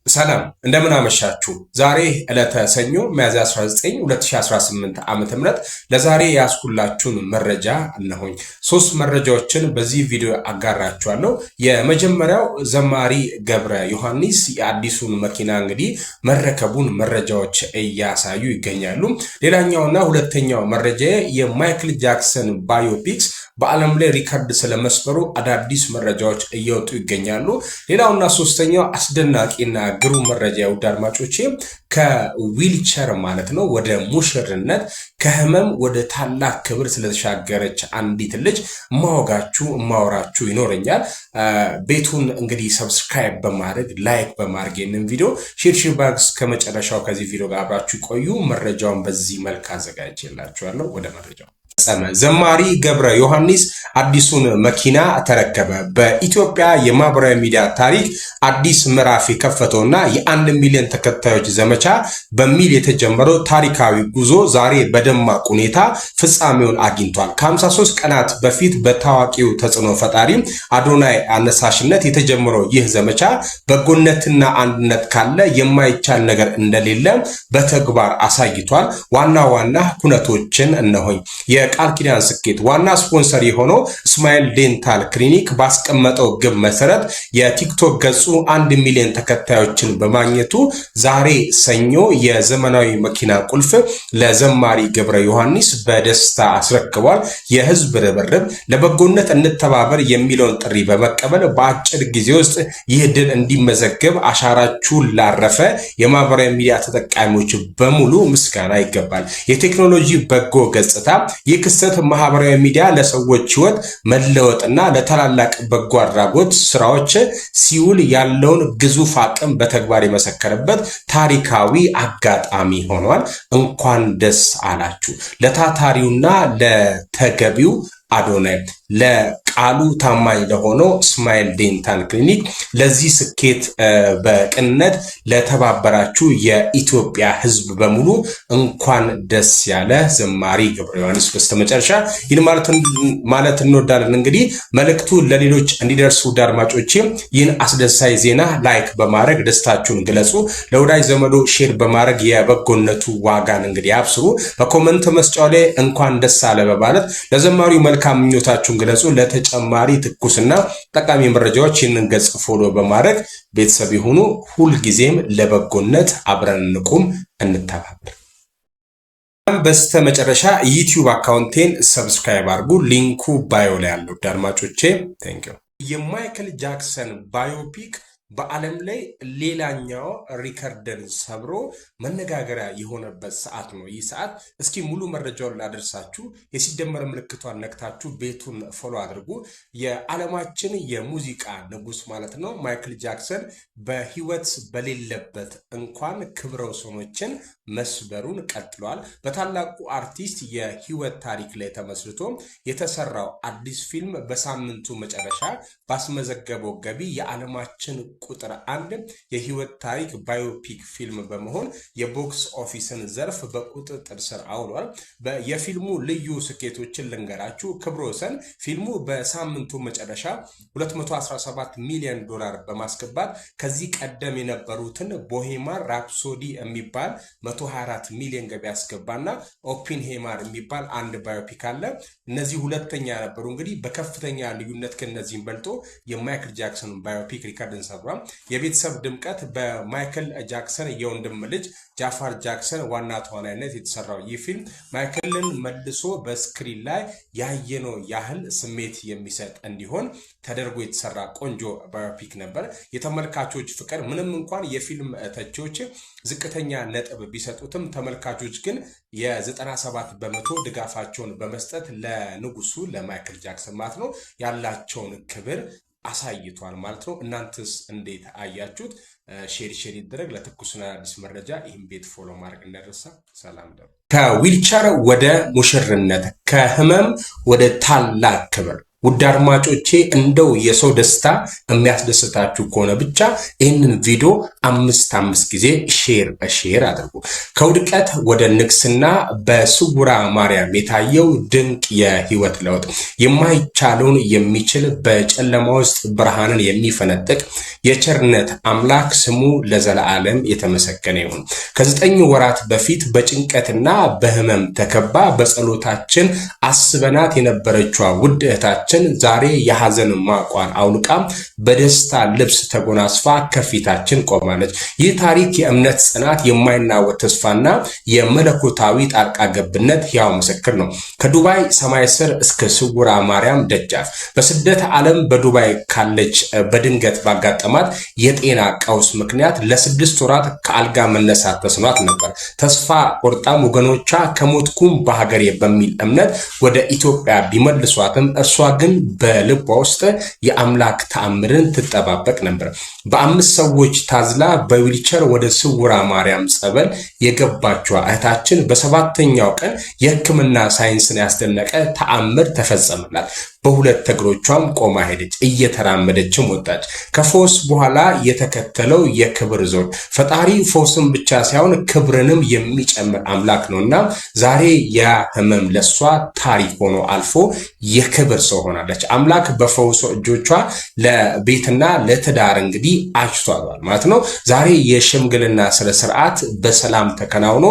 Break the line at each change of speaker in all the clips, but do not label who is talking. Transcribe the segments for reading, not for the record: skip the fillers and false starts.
ሰላም እንደምን አመሻችሁ። ዛሬ ዕለተ ሰኞ ሚያዝያ 19 2018 ዓ.ም ለዛሬ ያስኩላችሁን መረጃ እነሆኝ። ሶስት መረጃዎችን በዚህ ቪዲዮ አጋራችኋለሁ። የመጀመሪያው ዘማሪ ገብረ ዮሐንስ የአዲሱን መኪና እንግዲህ መረከቡን መረጃዎች እያሳዩ ይገኛሉ። ሌላኛውና ሁለተኛው መረጃ የማይክል ጃክሰን ባዮፒክስ በዓለም ላይ ሪከርድ ስለመስበሩ አዳዲስ መረጃዎች እየወጡ ይገኛሉ። ሌላውና ሶስተኛው አስደናቂና ግሩም መረጃ ውድ አድማጮቼ ከዊልቸር ማለት ነው ወደ ሙሽርነት ከህመም ወደ ታላቅ ክብር ስለተሻገረች አንዲት ልጅ ማወራችሁ ይኖረኛል። ቤቱን እንግዲህ ሰብስክራይብ በማድረግ ላይክ በማድረግ ይህንን ቪዲዮ ሼር ባክስ ከመጨረሻው ከዚህ ቪዲዮ ጋር አብራችሁ ቆዩ። መረጃውን በዚህ መልክ አዘጋጅቼላችኋለሁ። ወደ መረጃው ዘማሪ ገብረ ዮሐንስ አዲሱን መኪና ተረከበ። በኢትዮጵያ የማህበራዊ ሚዲያ ታሪክ አዲስ ምዕራፍ የከፈተውና የ1 ሚሊዮን ተከታዮች ዘመቻ በሚል የተጀመረው ታሪካዊ ጉዞ ዛሬ በደማቅ ሁኔታ ፍጻሜውን አግኝቷል። ከ53 ቀናት በፊት በታዋቂው ተጽዕኖ ፈጣሪ አዶናይ አነሳሽነት የተጀመረው ይህ ዘመቻ በጎነትና አንድነት ካለ የማይቻል ነገር እንደሌለ በተግባር አሳይቷል። ዋና ኩነቶችን እነሆኝ። የቃል ኪዳን ስኬት ዋና ስፖንሰር የሆነው ስማይል ዴንታል ክሊኒክ ባስቀመጠው ግብ መሰረት የቲክቶክ ገጹ 1 ሚሊዮን ተከታዮችን በማግኘቱ ዛሬ ሰኞ የዘመናዊ መኪና ቁልፍ ለዘማሪ ገብረ ዮሐንስ በደስታ አስረክቧል። የህዝብ ርብርብ ለበጎነት እንተባበር የሚለውን ጥሪ በመቀበል በአጭር ጊዜ ውስጥ ይህ ድል እንዲመዘገብ አሻራችሁን ላረፈ የማህበራዊ ሚዲያ ተጠቃሚዎች በሙሉ ምስጋና ይገባል። የቴክኖሎጂ በጎ ገጽታ ይህ ክስተት ማህበራዊ ሚዲያ ለሰዎች ህይወት መለወጥና ለታላላቅ በጎ አድራጎት ስራዎች ሲውል ያለውን ግዙፍ አቅም በተግባር የመሰከረበት ታሪካዊ አጋጣሚ ሆኗል። እንኳን ደስ አላችሁ ለታታሪውና ለተገቢው አዶናይ ለቃሉ ታማኝ ለሆነው ስማይል ዴንታል ክሊኒክ ለዚህ ስኬት በቅንነት ለተባበራችሁ የኢትዮጵያ ህዝብ በሙሉ እንኳን ደስ ያለ። ዘማሪ ገብረ ዮሐንስ በስተመጨረሻ ይህን ማለት እንወዳለን። እንግዲህ መልእክቱ ለሌሎች እንዲደርሱ አድማጮቼ ይህን አስደሳች ዜና ላይክ በማድረግ ደስታችሁን ግለጹ። ለወዳጅ ዘመዶ ሼር በማድረግ የበጎነቱ ዋጋን እንግዲህ አብስሩ። በኮሜንት መስጫው ላይ እንኳን ደስ አለ በማለት ለዘማሪው መልካም ምኞታችሁን ግለጹ። ለተጨማሪ ትኩስና ጠቃሚ መረጃዎች ይህንን ገጽ ፎሎ በማድረግ ቤተሰብ ይሁኑ። ሁልጊዜም ለበጎነት አብረን እንቁም፣ እንተባበር። በስተመጨረሻ ዩቲዩብ አካውንቴን ሰብስክራይብ አድርጉ። ሊንኩ ባዮ ላይ ያለው አድማጮቼ ቴንክ ዩ። የማይክል ጃክሰን ባዮፒክ በዓለም ላይ ሌላኛው ሪከርድን ሰብሮ መነጋገሪያ የሆነበት ሰዓት ነው። ይህ ሰዓት እስኪ ሙሉ መረጃውን ላደርሳችሁ። የሲደመር ምልክቷን ነክታችሁ ቤቱን ፎሎ አድርጉ። የዓለማችን የሙዚቃ ንጉስ ማለት ነው ማይክል ጃክሰን በህይወት በሌለበት እንኳን ክብረ ወሰኖችን መስበሩን ቀጥሏል። በታላቁ አርቲስት የህይወት ታሪክ ላይ ተመስርቶ የተሰራው አዲስ ፊልም በሳምንቱ መጨረሻ ባስመዘገበው ገቢ የዓለማችን ቁጥር 1 የህይወት ታሪክ ባዮፒክ ፊልም በመሆን የቦክስ ኦፊስን ዘርፍ በቁጥጥር ስር አውሏል። የፊልሙ ልዩ ስኬቶችን ልንገራችሁ። ክብረ ወሰን ፊልሙ በሳምንቱ መጨረሻ $217 ሚሊዮን በማስገባት ከዚህ ቀደም የነበሩትን ቦሄማን ራፕሶዲ የሚባል 124 ሚሊዮን ገቢ ያስገባና ኦፕንሄይመር የሚባል አንድ ባዮፒክ አለ። እነዚህ ሁለተኛ ነበሩ። እንግዲህ በከፍተኛ ልዩነት ከነዚህም በልጦ የማይክል ጃክሰን ባዮፒክ ሪከርድን ሰብሯል። የቤተሰብ ድምቀት በማይክል ጃክሰን የወንድም ልጅ ጃፋር ጃክሰን ዋና ተዋናይነት የተሰራው ይህ ፊልም ማይክልን መልሶ በስክሪን ላይ ያየነው ያህል ስሜት የሚሰጥ እንዲሆን ተደርጎ የተሰራ ቆንጆ ባዮፒክ ነበር። የተመልካቾች ፍቅር ምንም እንኳን የፊልም ተቺዎች ዝቅተኛ ነጥብ ቢሰጡትም ተመልካቾች ግን የ97% ድጋፋቸውን በመስጠት ለንጉሱ ለማይክል ጃክሰን ማለት ነው ያላቸውን ክብር አሳይቷል ማለት ነው። እናንተስ እንዴት አያችሁት? ሼር ይደረግ። ለትኩስና አዲስ መረጃ ይህን ቤት ፎሎ ማድረግ እንዳይረሳ። ሰላም ከዊልቸር ወደ ሙሽርነት ከህመም ወደ ታላቅ ክብር ውድ አድማጮቼ እንደው የሰው ደስታ የሚያስደስታችሁ ከሆነ ብቻ ይህንን ቪዲዮ 5 ጊዜ ሼር አድርጉ። ከውድቀት ወደ ንግስና በስውራ ማርያም የታየው ድንቅ የህይወት ለውጥ የማይቻለውን የሚችል በጨለማ ውስጥ ብርሃንን የሚፈነጥቅ የቸርነት አምላክ ስሙ ለዘላለም የተመሰገነ ይሁን። ከ9 ወራት በፊት በጭንቀትና በህመም ተከባ በጸሎታችን አስበናት የነበረችዋ ውድ እህታችን ዛሬ የሐዘን ማቋን አውልቃ በደስታ ልብስ ተጎናጽፋ ከፊታችን ቆማለች። ይህ ታሪክ የእምነት ጽናት፣ የማይናወጥ ተስፋና የመለኮታዊ ጣልቃ ገብነት ሕያው ምስክር ነው። ከዱባይ ሰማይ ስር እስከ ስውራ ማርያም ደጃፍ በስደት ዓለም በዱባይ ካለች በድንገት ባጋጠማት የጤና ቀውስ ምክንያት ለ6 ወራት ከአልጋ መነሳት ተስኗት ነበር። ተስፋ ቆርጣም ወገኖቿ ከሞትኩም በሀገሬ በሚል እምነት ወደ ኢትዮጵያ ቢመልሷትም እርሷ ግን በልቧ ውስጥ የአምላክ ተአምርን ትጠባበቅ ነበር። በ5 ሰዎች ታዝላ በዊልቸር ወደ ስውራ ማርያም ጸበል የገባችው እህታችን በ7ኛው ቀን የሕክምና ሳይንስን ያስደነቀ ተአምር ተፈጸመላት። በሁለት እግሮቿም ቆማ ሄደች፣ እየተራመደችም ወጣች። ከፎስ በኋላ የተከተለው የክብር ዘውድ ፈጣሪ ፎስን ብቻ ሳይሆን ክብርንም የሚጨምር አምላክ ነውና ዛሬ ያ ህመም ለሷ ታሪክ ሆኖ አልፎ የክብር ሰው ሆናለች። አምላክ በፈውሶ እጆቿ ለቤትና ለትዳር እንግዲህ አጭቷል ማለት ነው። ዛሬ የሽምግልና ስርዓት በሰላም ተከናውኖ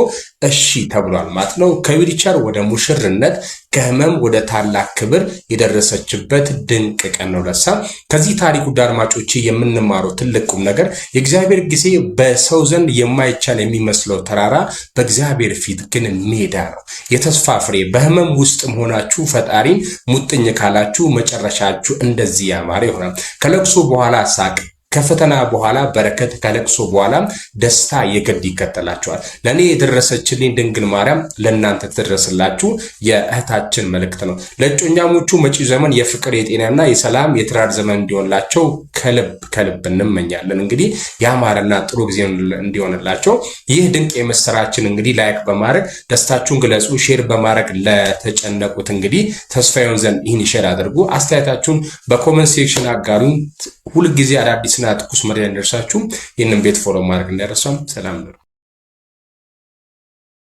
እሺ ተብሏል ማለት ነው። ከዊልቸር ወደ ሙሽርነት ከህመም ወደ ታላቅ ክብር የደረሰችበት ድንቅ ቀን ነው ለሳ። ከዚህ ታሪክ ውድ አድማጮቼ የምንማረው ትልቅ ቁም ነገር የእግዚአብሔር ጊዜ በሰው ዘንድ የማይቻል የሚመስለው ተራራ በእግዚአብሔር ፊት ግን ሜዳ ነው። የተስፋ ፍሬ በህመም ውስጥ ሆናችሁ ፈጣሪን ሙጥኝ ካላችሁ መጨረሻችሁ እንደዚህ ያማረ ይሆናል። ከለቅሶ በኋላ ሳቅ፣ ከፈተና በኋላ በረከት፣ ከለቅሶ በኋላ ደስታ የግድ ይከተላቸዋል። ለኔ የደረሰችልኝ ድንግል ማርያም ለእናንተ ትድረስላችሁ የእህታችን መልእክት ነው። ለእጮኛሞቹ መጪው ዘመን የፍቅር የጤናና የሰላም የትዳር ዘመን እንዲሆንላቸው ከልብ እንመኛለን። እንግዲህ ያማረና ጥሩ ጊዜ እንዲሆንላቸው ይህ ድንቅ የምስራችን እንግዲህ ላይክ በማድረግ ደስታችሁን ግለጹ። ሼር በማድረግ ለተጨነቁት እንግዲህ ተስፋ ይሆን ዘንድ ይህን ሼር አድርጉ። አስተያየታችሁን በኮሜንት ሴክሽን አጋሩን። ሁልጊዜ አዳዲስና ትኩስ መረጃ እንደርሳችሁ ይህንን ቤት ፎሎ ማድረግ እንዳይረሳም። ሰላም ነው።